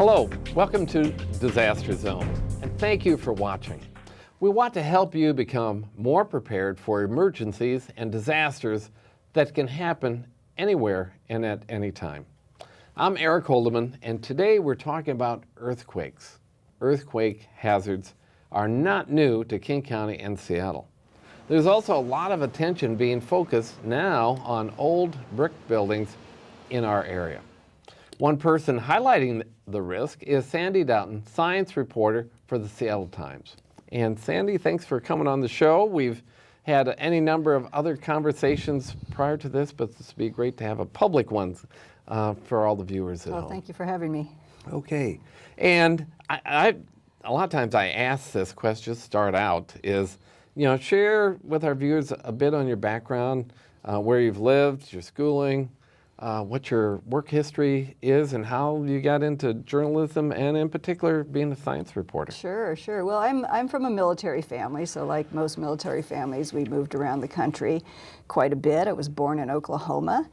Hello, welcome to Disaster Zone, and thank you for watching. We want to help you become more prepared for emergencies and disasters that can happen anywhere and at any time. I'm Eric Holdeman, and today we're talking about earthquakes. Earthquake hazards are not new to King County and Seattle. There's also a lot of attention being focused now on old brick buildings in our area. One person highlighting the risk is Sandi Doughton, science reporter for the Seattle Times. And Sandi, thanks for coming on the show. We've had any number of other conversations prior to this, but this would be great to have a public one for all the viewers at home. Well, thank you for having me. Okay. And I a lot of times I ask this question, start out, is, share with our viewers a bit on your background, where you've lived, your schooling, what your work history is, and how you got into journalism, and in particular, being a science reporter. Sure. Well, I'm from a military family, so like most military families, we moved around the country quite a bit. I was born in Oklahoma,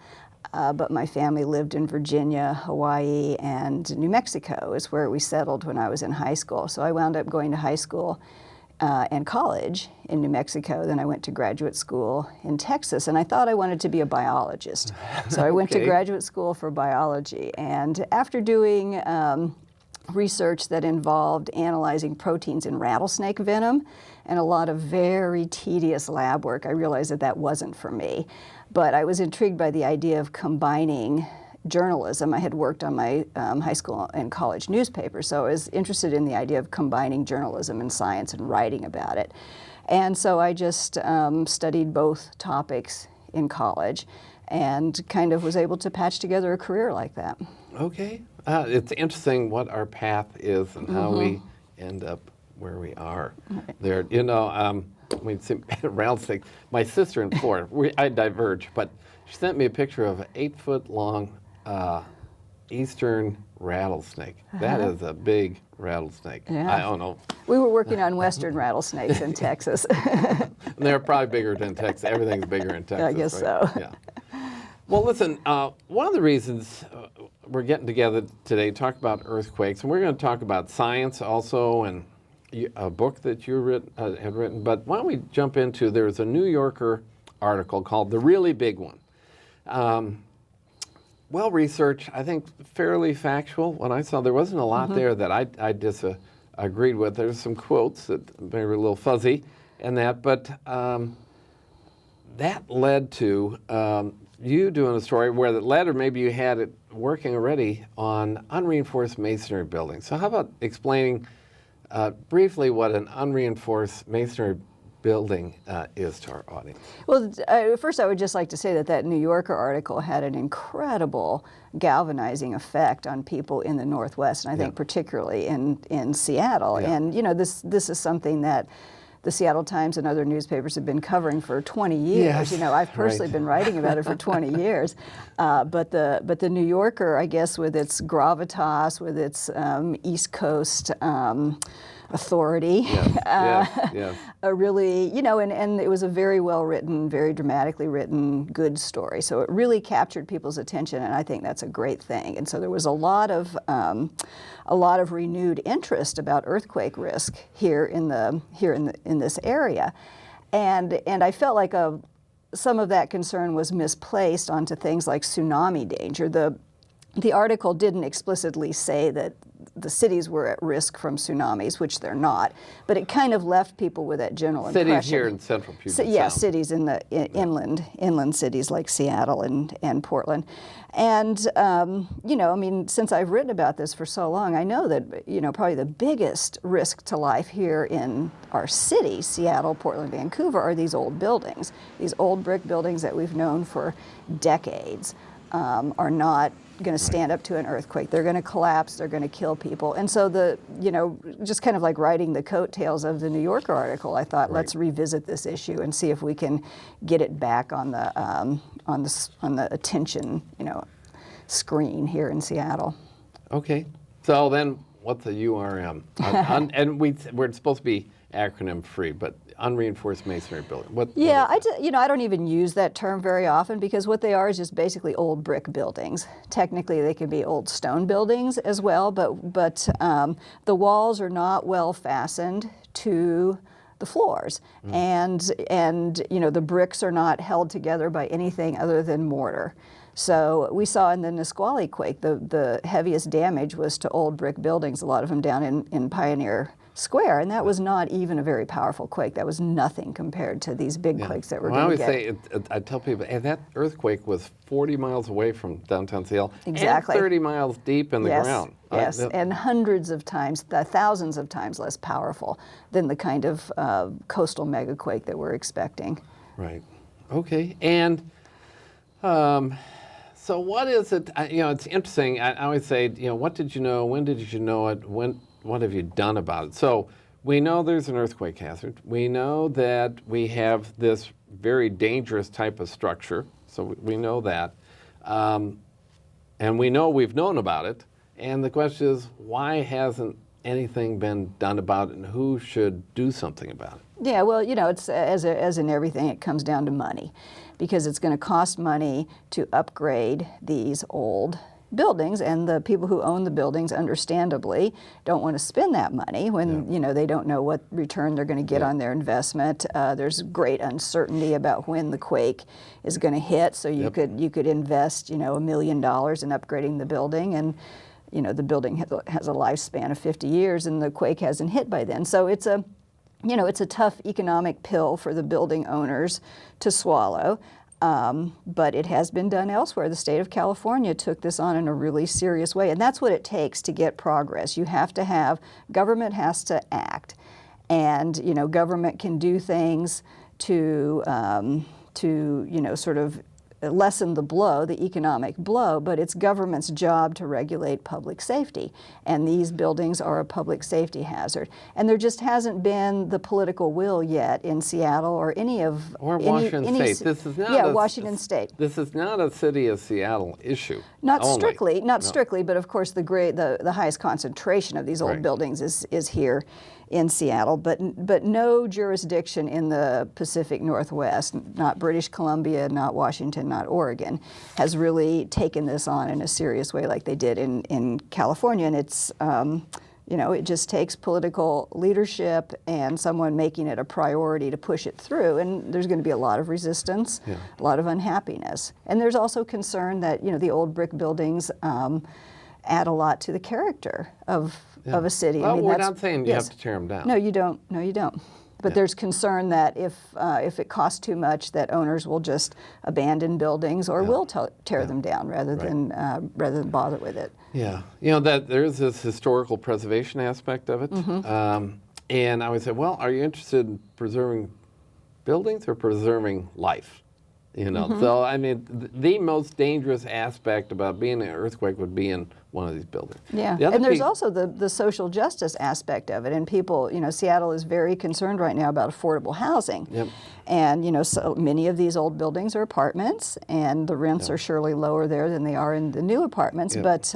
but my family lived in Virginia, Hawaii, and New Mexico is where we settled when I was in high school. So I wound up going to high school and college in New Mexico. Then I went to graduate school in Texas, and I thought I wanted to be a biologist. So I went to graduate school for biology, and after doing research that involved analyzing proteins in rattlesnake venom and a lot of very tedious lab work, I realized that wasn't for me. But I was intrigued by the idea of combining journalism. I had worked on my high school and college newspaper, so I was interested in the idea of combining journalism and science and writing about it. And so I just studied both topics in college and kind of was able to patch together a career like that. Okay. It's interesting what our path is and how we end up where we are. Right. There, rattlesnake. My sister in Florida, I diverge, but she sent me a picture of an 8-foot-long eastern rattlesnake. That is a big rattlesnake. Yeah. I don't know. We were working on western rattlesnakes in Texas. And they're probably bigger than Texas. Everything's bigger in Texas. I guess right? so. Yeah. Well, listen, one of the reasons we're getting together today to talk about earthquakes, and we're going to talk about science also, and a book that you had written, but why don't we jump into, there's a New Yorker article called The Really Big One. Well-researched, I think fairly factual. When I saw, there wasn't a lot there that I disagreed with. There's some quotes that maybe were a little fuzzy and that, but that led to you doing a story where that led, or maybe you had it working already on unreinforced masonry buildings. So how about explaining briefly what an unreinforced masonry building is to our audience? Well, first I would just like to say that New Yorker article had an incredible galvanizing effect on people in the Northwest, and I think particularly in Seattle. Yeah. And this is something that the Seattle Times and other newspapers have been covering for 20 years. Yes, I've personally been writing about it for 20 years. But the New Yorker, I guess, with its gravitas, with its East Coast authority, really, and it was a very well written, very dramatically written, good story. So it really captured people's attention, and I think that's a great thing. And so there was a lot of renewed interest about earthquake risk here in this area, and I felt like some of that concern was misplaced onto things like tsunami danger. The article didn't explicitly say that the cities were at risk from tsunamis, which they're not, but it kind of left people with that general impression. Cities here in central Puget Sound. Yeah, cities in the inland cities like Seattle and Portland. And, since I've written about this for so long, I know that, probably the biggest risk to life here in our city, Seattle, Portland, Vancouver, are these old buildings. These old brick buildings that we've known for decades are not going to stand up to an earthquake. They're going to collapse. They're going to kill people. And so just kind of like riding the coattails of the New Yorker article, I thought, let's revisit this issue and see if we can get it back on the attention, screen here in Seattle. Okay. So then, what's a URM? And we're supposed to be acronym free, but unreinforced masonry building. What Yeah, is that? I don't even use that term very often because what they are is just basically old brick buildings. Technically, they can be old stone buildings as well, but the walls are not well fastened to the floors, and the bricks are not held together by anything other than mortar. So we saw in the Nisqually quake, the heaviest damage was to old brick buildings, a lot of them down in Pioneer Square, and that was not even a very powerful quake. That was nothing compared to these big quakes that we're going to get. I always say, I tell people, and that earthquake was 40 miles away from downtown Seattle, Exactly. and 30 miles deep in the ground. Yes, and hundreds of times, thousands of times less powerful than the kind of coastal megaquake that we're expecting. Right. Okay. And so what is it? It's interesting. I always say, what did you know? When did you know it? What have you done about it? So we know there's an earthquake hazard. We know that we have this very dangerous type of structure. So we know that. And we know we've known about it. And the question is, why hasn't anything been done about it, and who should do something about it? Yeah, well, it's as in everything, it comes down to money, because it's going to cost money to upgrade these old buildings, and the people who own the buildings, understandably, don't want to spend that money when they don't know what return they're going to get on their investment. There's great uncertainty about when the quake is going to hit, so you could invest $1 million in upgrading the building, and the building has a lifespan of 50 years, and the quake hasn't hit by then. So it's a tough economic pill for the building owners to swallow. But it has been done elsewhere. The state of California took this on in a really serious way, and that's what it takes to get progress. You have to have, government has to act, and government can do things to sort of lessen the blow, the economic blow, but it's government's job to regulate public safety. And these buildings are a public safety hazard. And there just hasn't been the political will yet in Seattle or Washington State. This is not Washington State. This is not a city of Seattle issue. Not strictly, but of course the highest concentration of these old buildings is here in Seattle, but no jurisdiction in the Pacific Northwest, not British Columbia, not Washington, not Oregon, has really taken this on in a serious way like they did in California. And it's, it just takes political leadership and someone making it a priority to push it through. And there's going to be a lot of resistance, a lot of unhappiness. And there's also concern that, the old brick buildings add a lot to the character of a city. Well, we're not saying you have to tear them down. No, you don't. No, you don't. But there's concern that if it costs too much, that owners will just abandon buildings or will tear them down rather than bother with it. Yeah, that there's this historical preservation aspect of it. And I would say, well, are you interested in preserving buildings or preserving life? So I mean, the most dangerous aspect about being an earthquake would be in one of these buildings. Yeah, and there's also the social justice aspect of it, and people, Seattle is very concerned right now about affordable housing. Yep. And so many of these old buildings are apartments, and the rents are surely lower there than they are in the new apartments. But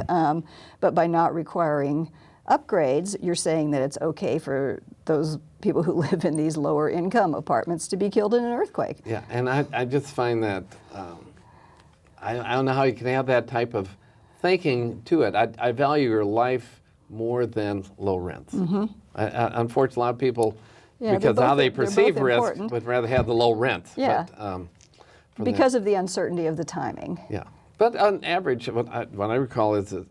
by not requiring upgrades, you're saying that it's okay for those people who live in these lower income apartments to be killed in an earthquake. Yeah, and I just find that, I don't know how you can have that type of thinking to it. I value your life more than low rents. Unfortunately, a lot of people, because how they perceive risk, would rather have the low rents. Yeah, but, because of the uncertainty of the timing. Yeah, but on average, what I recall is that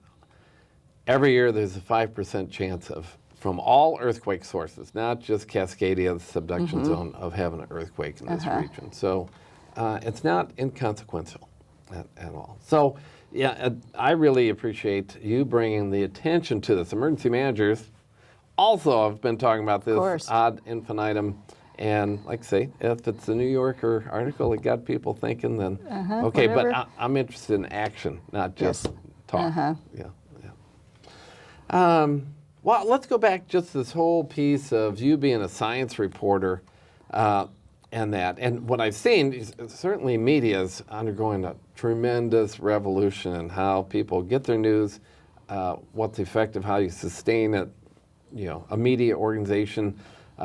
every year there's a 5% chance from all earthquake sources, not just Cascadia, the subduction zone, of having an earthquake in this region. So it's not inconsequential at all. So I really appreciate you bringing the attention to this. Emergency managers also have been talking about this ad infinitum. And like I say, if it's a New Yorker article that got people thinking, then okay, whatever. But I'm interested in action, not just talk. Well, let's go back just this whole piece of you being a science reporter and that. And what I've seen is certainly media is undergoing a tremendous revolution in how people get their news, what's effective, how you sustain it, a media organization.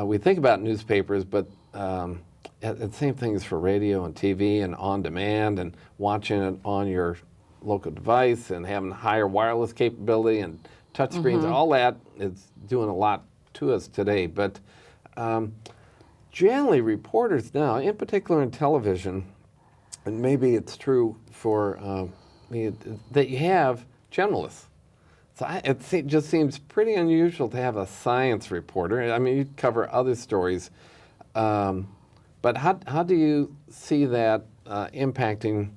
we think about newspapers, but the same thing is for radio and TV and on demand and watching it on your local device and having higher wireless capability and touch screens. All that is doing a lot to us today. But generally, reporters now, in particular in television, and maybe it's true for that you have journalists. So it just seems pretty unusual to have a science reporter. I mean, you cover other stories, but how do you see that impacting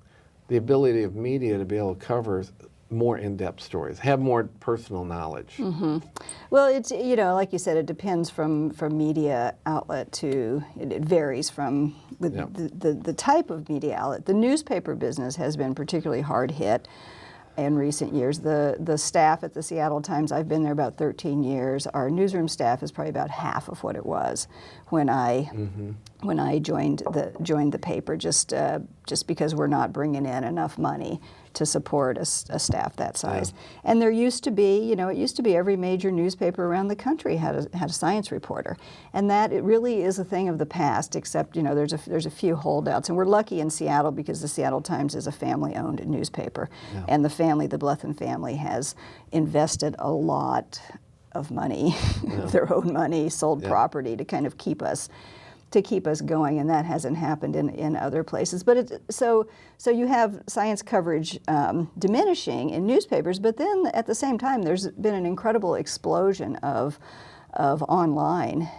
the ability of media to be able to cover more in-depth stories, have more personal knowledge? Well, it's, like you said, it depends from media outlet to, it varies from the type of media outlet. The newspaper business has been particularly hard hit in recent years. The staff at the Seattle Times, I've been there about 13 years. Our newsroom staff is probably about half of what it was when I joined the paper, just because we're not bringing in enough money to support a staff that size. Yeah. And there used to be, it used to be every major newspaper around the country had a science reporter, and that it really is a thing of the past. Except there's a few holdouts, and we're lucky in Seattle because the Seattle Times is a family-owned newspaper, and the Doughton family has invested a lot of money, their own money, sold property to kind of keep us going, and that hasn't happened in other places. But so you have science coverage diminishing in newspapers, but then at the same time, there's been an incredible explosion of online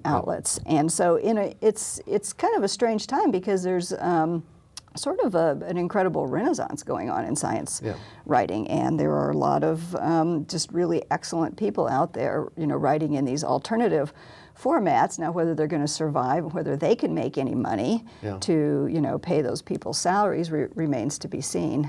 outlets, and so it's kind of a strange time because there's sort of an incredible renaissance going on in science writing, and there are a lot of just really excellent people out there, writing in these alternative formats. Now, whether they're going to survive, whether they can make any money to pay those people's salaries remains to be seen.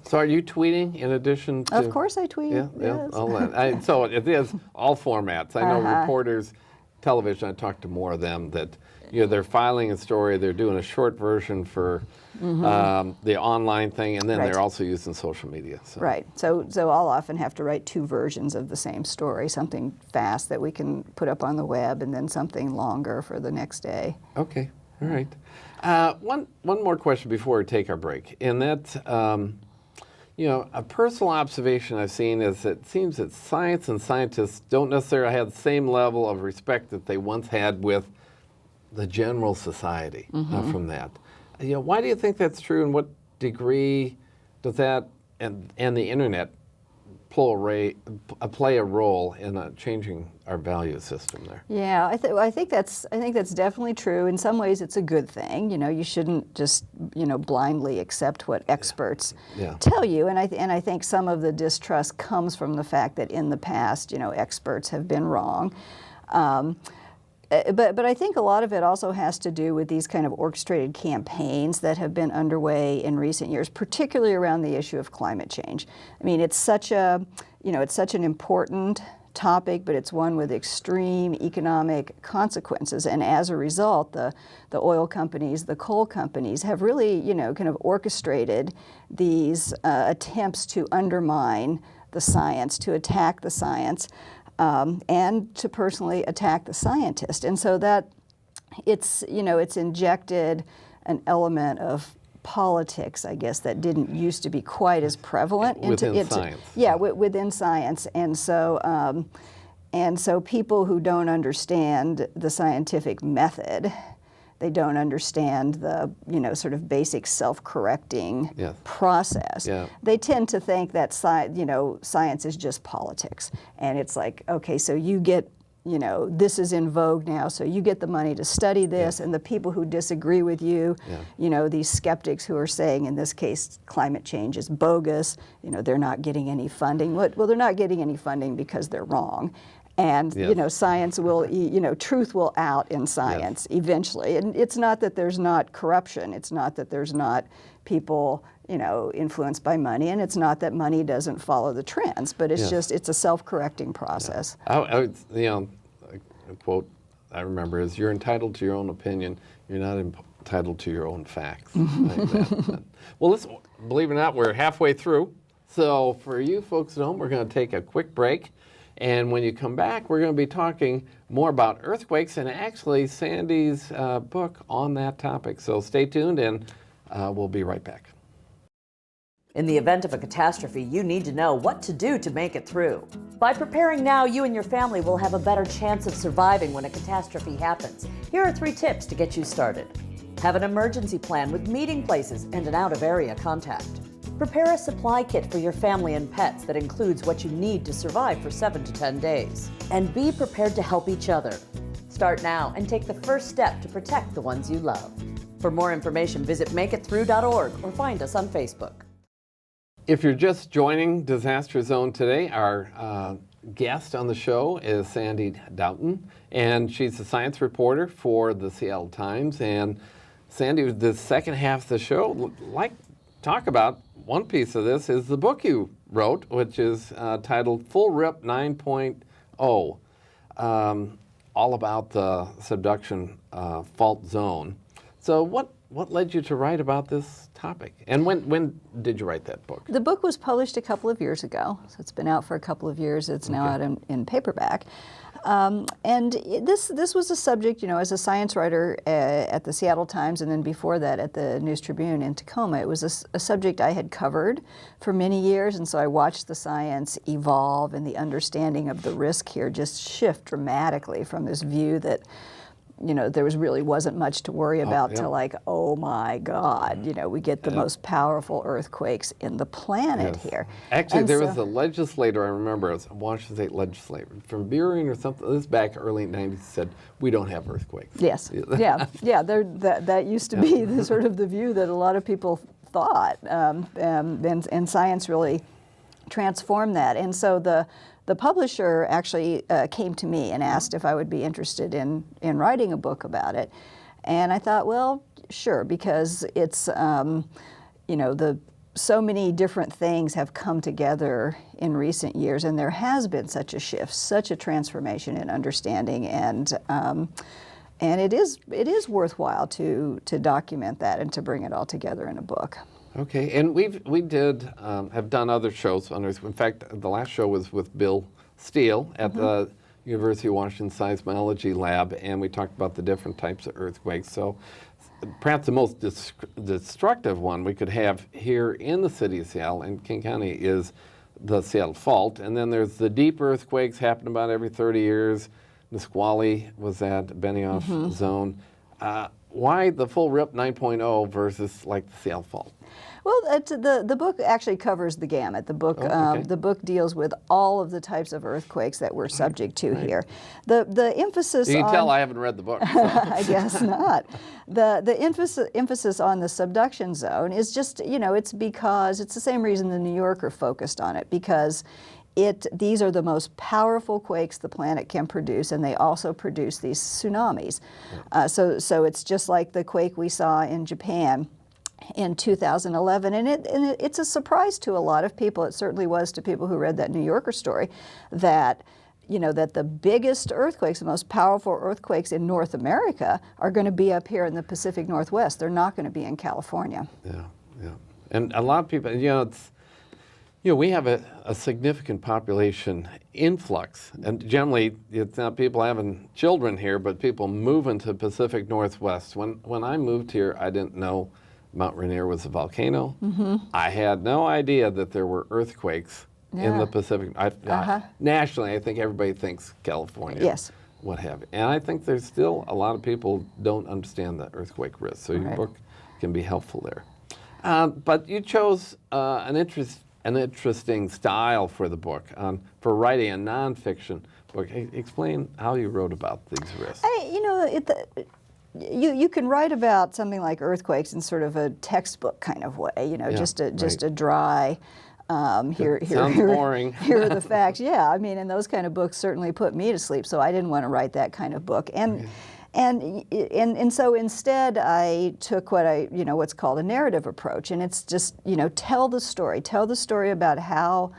So, are you tweeting in addition to? Of course, I tweet. Yes. All that. So it is all formats. I know reporters, television. I talk to more of them that they're filing a story. They're doing a short version for the online thing, and then they're also using social media. So. Right. So I'll often have to write two versions of the same story, something fast that we can put up on the web, and then something longer for the next day. Okay. All right. One more question before we take our break, and that's a personal observation I've seen is it seems that science and scientists don't necessarily have the same level of respect that they once had with the general society from that. Why do you think that's true, and what degree does that and the internet play a role in changing our value system there? Yeah, I think that's definitely true. In some ways, it's a good thing. You shouldn't just blindly accept what experts tell you. And I think some of the distrust comes from the fact that in the past, experts have been wrong. But I think a lot of it also has to do with these kind of orchestrated campaigns that have been underway in recent years, particularly around the issue of climate change. I mean, it's such an important topic, but it's one with extreme economic consequences. And as a result, the oil companies, the coal companies have really, kind of orchestrated these attempts to undermine the science, to attack the science. And to personally attack the scientist. And so that it's injected an element of politics, I guess, that didn't used to be quite as prevalent within science. Yeah, within science. And so people who don't understand the scientific method, they don't understand the, sort of basic self-correcting process. Yeah. They tend to think that science is just politics. And it's like, okay, so you get, this is in vogue now, so you get the money to study this, and the people who disagree with you, these skeptics who are saying, in this case, climate change is bogus, they're not getting any funding. Well, they're not getting any funding because they're wrong. And, science will, truth will out in science eventually. And it's not that there's not corruption. It's not that there's not people, influenced by money. And it's not that money doesn't follow the trends. But it's just, it's a self-correcting process. A quote I remember is, you're entitled to your own opinion. You're not entitled to your own facts. Like that. Well, believe it or not, we're halfway through. So for you folks at home, we're going to take a quick break. And when you come back, we're going to be talking more about earthquakes and actually Sandi's book on that topic. So stay tuned, and we'll be right back. In the event of a catastrophe, you need to know what to do to make it through. By preparing now, you and your family will have a better chance of surviving when a catastrophe happens. Here are 3 tips to get you started. Have an emergency plan with meeting places and an out-of-area contact. Prepare a supply kit for your family and pets that includes what you need to survive for 7 to 10 days. And be prepared to help each other. Start now and take the first step to protect the ones you love. For more information, visit makeitthrough.org or find us on Facebook. If you're just joining Disaster Zone today, our guest on the show is Sandi Doughton, and she's a science reporter for the Seattle Times. And Sandi, the second half of the show, talk about one piece of this is the book you wrote, which is titled Full Rip 9.0, all about the subduction fault zone. So what led you to write about this topic? And when did you write that book? The book was published a couple of years ago, so it's been out for a couple of years. It's now out in paperback. This was a subject, as a science writer at the Seattle Times, and then before that at the News Tribune in Tacoma, it was a subject I had covered for many years, and so I watched the science evolve and the understanding of the risk here just shift dramatically from this view that there really wasn't much to worry about to oh my God, we get the most powerful earthquakes in the planet here. Actually, there was a legislator, I remember, it was a Washington State legislator from Buren or something, this back early 90s, said, we don't have earthquakes. Yes, that used to be the sort of the view that a lot of people thought, and science really transformed that. And so the publisher actually came to me and asked if I would be interested in writing a book about it. And I thought, well, sure, because it's, so many different things have come together in recent years, and there has been such a shift, such a transformation in understanding, and it is worthwhile to document that and to bring it all together in a book. Okay, and we have done other shows on this. In fact, the last show was with Bill Steele at the University of Washington Seismology Lab, and we talked about the different types of earthquakes. So perhaps the most destructive one we could have here in the city of Seattle and King County is the Seattle Fault. And then there's the deep earthquakes happen about every 30 years. Nisqually was that Benioff zone. Why the full RIP 9.0 versus like the Seattle Fault? Well, the book actually covers the gamut. The book the book deals with all of the types of earthquakes that we're subject to here. The emphasis. You can tell I haven't read the book. So. I guess not. The emphasis on the subduction zone is just it's because it's the same reason the New Yorker focused on it, because these are the most powerful quakes the planet can produce, and they also produce these tsunamis. So it's just like the quake we saw in Japan in 2011, and it's a surprise to a lot of people. It certainly was to people who read that New Yorker story, that that the biggest earthquakes, the most powerful earthquakes in North America, are going to be up here in the Pacific Northwest. They're not going to be in California. Yeah, and a lot of people, it's. We have a significant population influx, and generally it's not people having children here, but people moving to Pacific Northwest. When I moved here, I didn't know Mount Rainier was a volcano. I had no idea that there were earthquakes in the Pacific. Nationally, I think everybody thinks California. Yes. What have you. And I think there's still a lot of people don't understand the earthquake risk, so your book can be helpful there. But you chose an interesting style for the book, for writing a nonfiction book. Explain how you wrote about these risks. You can write about something like earthquakes in sort of a textbook kind of way, just a dry. Here boring. Here are the facts. Yeah, I mean, and those kind of books certainly put me to sleep. So I didn't want to write that kind of book. And so instead I took what's called a narrative approach, and it's just tell the story about how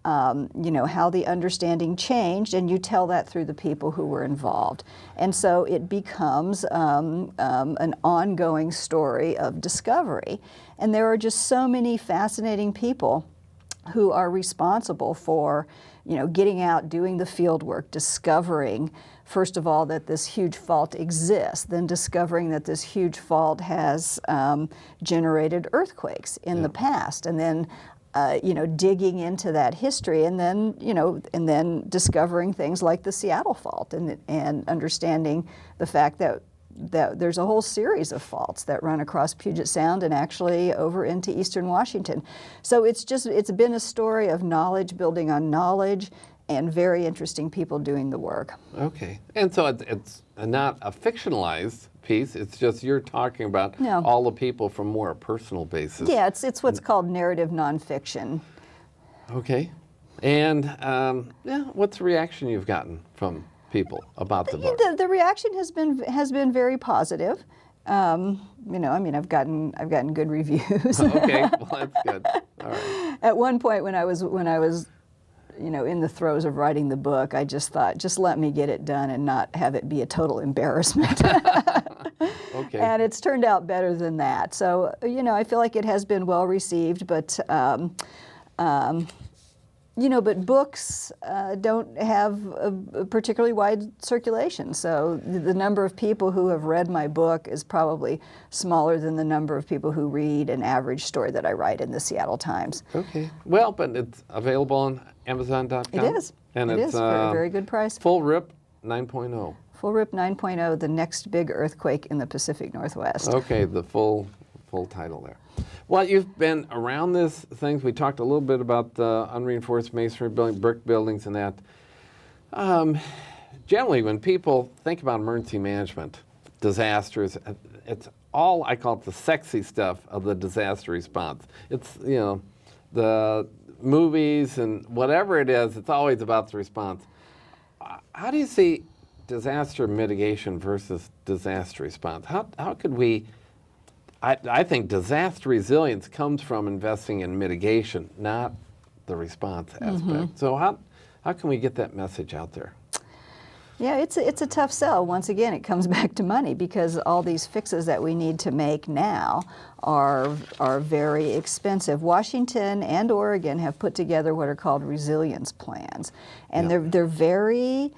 how the understanding changed, and you tell that through the people who were involved, and so it becomes an ongoing story of discovery, and there are just so many fascinating people who are responsible for getting out, doing the field work, discovering, first of all, that this huge fault exists, then discovering that this huge fault has generated earthquakes in the past, and then digging into that history, and then discovering things like the Seattle fault, and understanding the fact that there's a whole series of faults that run across Puget Sound and actually over into eastern Washington. So it's been a story of knowledge building on knowledge, and very interesting people doing the work. Okay, and so it's not a fictionalized piece, it's just you're talking about all the people from more a personal basis. Yeah, it's what's called narrative nonfiction. Okay, and what's the reaction you've gotten from people about the book? The reaction has been very positive. I've gotten good reviews. Okay, well that's good. All right. At one point when I was in the throes of writing the book, I just thought, just let me get it done and not have it be a total embarrassment. Okay. And it's turned out better than that. So, I feel like it has been well received, but books don't have a particularly wide circulation. So the number of people who have read my book is probably smaller than the number of people who read an average story that I write in the Seattle Times. Okay. Well, but it's available on Amazon.com. It is. And it it's is for a very good price. Full Rip 9.0. Full Rip 9.0, the next big earthquake in the Pacific Northwest. Okay, the full title there. Well, you've been around this things. We talked a little bit about the unreinforced masonry building, brick buildings and that. Generally, when people think about emergency management, disasters, it's all, I call it the sexy stuff of the disaster response. It's, the movies and whatever it is, it's always about the response. How do you see disaster mitigation versus disaster response? How could we... I think disaster resilience comes from investing in mitigation, not the response aspect. So how can we get that message out there? Yeah, it's a tough sell. Once again, it comes back to money, because all these fixes that we need to make now are very expensive. Washington and Oregon have put together what are called resilience plans, and they're very,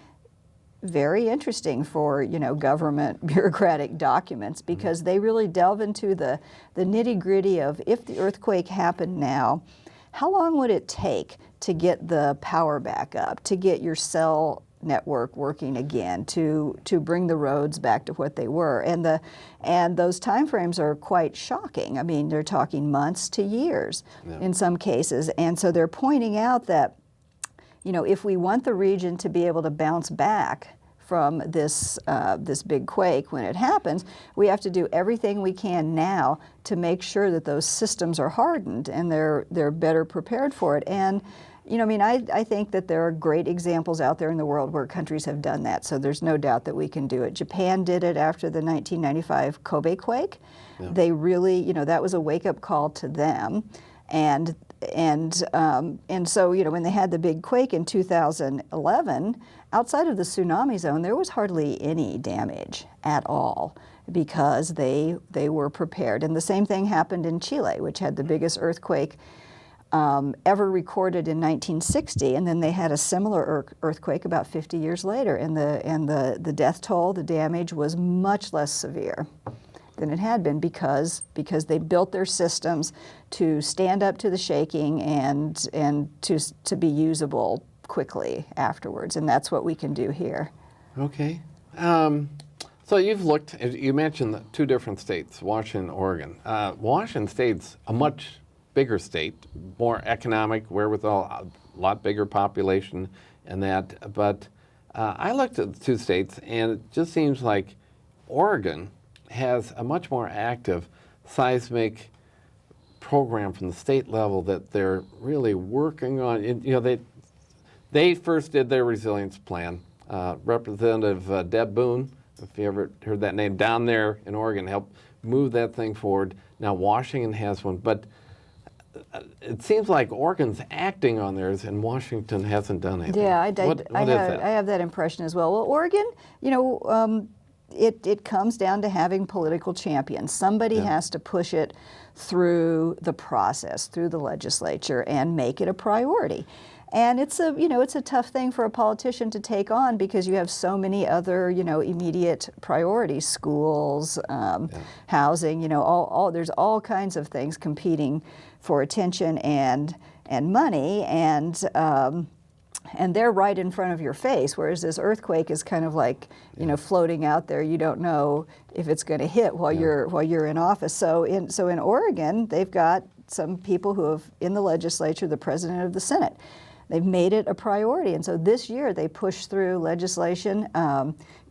very interesting for government bureaucratic documents, because they really delve into the nitty-gritty of, if the earthquake happened now, how long would it take to get the power back up, to get your cell network working again, to bring the roads back to what they were, and those timeframes are quite shocking. I mean, they're talking months to years in some cases, and so they're pointing out that if we want the region to be able to bounce back from this big quake when it happens, we have to do everything we can now to make sure that those systems are hardened and they're better prepared for it. And I think that there are great examples out there in the world where countries have done that. So there's no doubt that we can do it. Japan did it after the 1995 Kobe quake. Yeah. They really, that was a wake-up call to them. And so, when they had the big quake in 2011, outside of the tsunami zone, there was hardly any damage at all, because they were prepared. And the same thing happened in Chile, which had the biggest earthquake ever recorded in 1960, and then they had a similar earthquake about 50 years later, and the death toll, the damage was much less severe than it had been, because they built their systems to stand up to the shaking and to be usable quickly afterwards, and that's what we can do here. Okay. So you've looked, you mentioned the two different states, Washington and Oregon. Washington State's a much bigger state, more economic, wherewithal, a lot bigger population and that, but I looked at the two states, and it just seems like Oregon has a much more active seismic program from the state level that they're really working on. They first did their resilience plan. Representative Deb Boone, if you ever heard that name, down there in Oregon, helped move that thing forward. Now Washington has one, but it seems like Oregon's acting on theirs and Washington hasn't done anything. Yeah, I have that impression as well. Well, Oregon, it comes down to having political champions. Somebody has to push it through the process, through the legislature, and make it a priority. And it's a tough thing for a politician to take on because you have so many other, immediate priorities, schools, housing, there's all kinds of things competing for attention and money, and they're right in front of your face, whereas this earthquake is kind of like, floating out there. You don't know if it's going to hit while you're in office. So in Oregon, they've got some people who have in the legislature, the president of the Senate. They've made it a priority, and so this year they pushed through legislation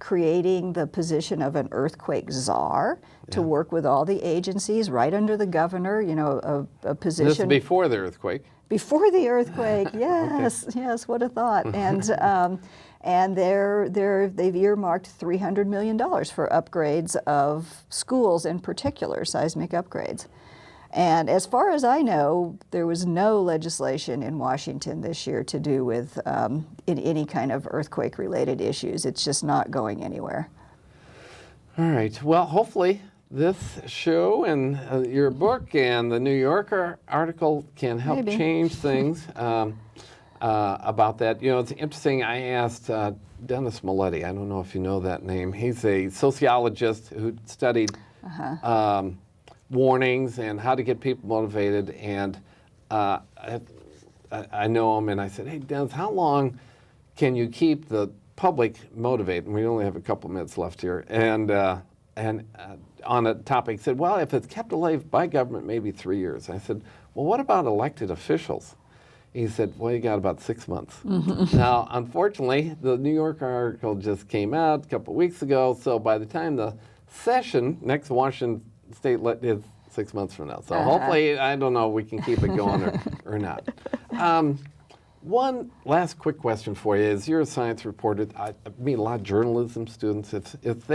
creating the position of an earthquake czar to work with all the agencies right under the governor. A position. This is before the earthquake. Before the earthquake, yes, okay. Yes, what a thought. And they've earmarked $300 million for upgrades of schools, in particular, seismic upgrades. And as far as I know, there was no legislation in Washington this year to do with in any kind of earthquake-related issues. It's just not going anywhere. All right. Well, hopefully this show and your book and the New Yorker article can help change things about that. It's interesting. I asked Dennis Milletti. I don't know if you know that name. He's a sociologist who studied warnings and how to get people motivated. And I know him, and I said, "Hey, Dennis, how long can you keep the public motivated?" And we only have a couple minutes left here. And on a topic, said, "Well, if it's kept alive by government, maybe 3 years." I said, "Well, what about elected officials?" He said, "Well, you got about 6 months." Now, unfortunately, the New Yorker article just came out a couple weeks ago, so by the time the session, next Washington State is 6 months from now. So hopefully, I don't know, we can keep it going or not. One last quick question for you is, you're a science reporter. I meet a lot of journalism students. If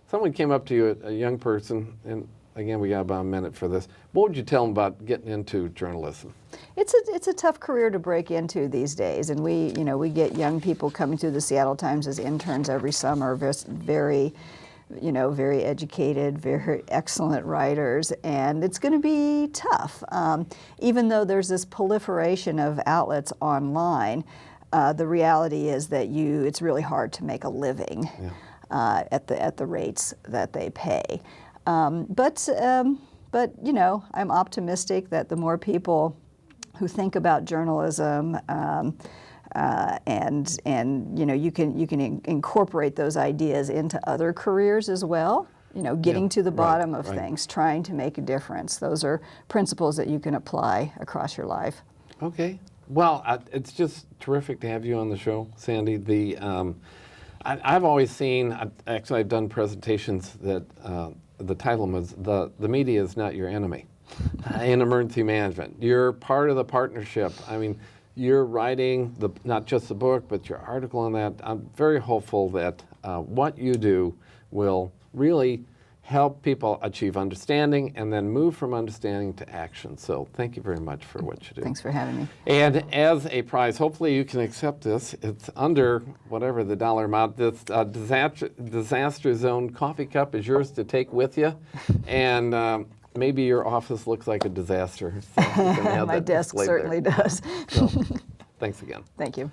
someone came up to you, a young person, and again, we got about a minute for this, what would you tell them about getting into journalism? It's a tough career to break into these days, and we get young people coming through the Seattle Times as interns every summer, very educated, very excellent writers, and it's going to be tough. Even though there's this proliferation of outlets online, the reality is that it's really hard to make a living at the rates that they pay. But I'm optimistic that the more people who think about journalism and you can incorporate those ideas into other careers as well. Getting to the bottom of things, trying to make a difference. Those are principles that you can apply across your life. Okay. Well, it's just terrific to have you on the show, Sandi. I've always seen. I've done presentations that the title was "The Media is Not Your Enemy" in emergency management. You're part of the partnership. I mean, you're writing not just the book, but your article on that. I'm very hopeful that what you do will really help people achieve understanding and then move from understanding to action. So thank you very much for what you do. Thanks for having me. And as a prize, hopefully you can accept this. It's under whatever the dollar amount. This disaster zone coffee cup is yours to take with you. And maybe your office looks like a disaster. So you can have My that desk certainly there. does. So, thanks again. Thank you.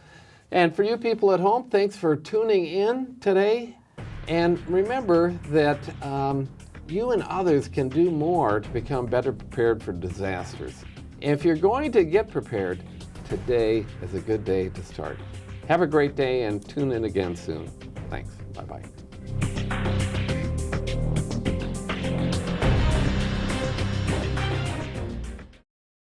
And for you people at home, thanks for tuning in today. And remember that you and others can do more to become better prepared for disasters. If you're going to get prepared, today is a good day to start. Have a great day and tune in again soon. Thanks. Bye-bye.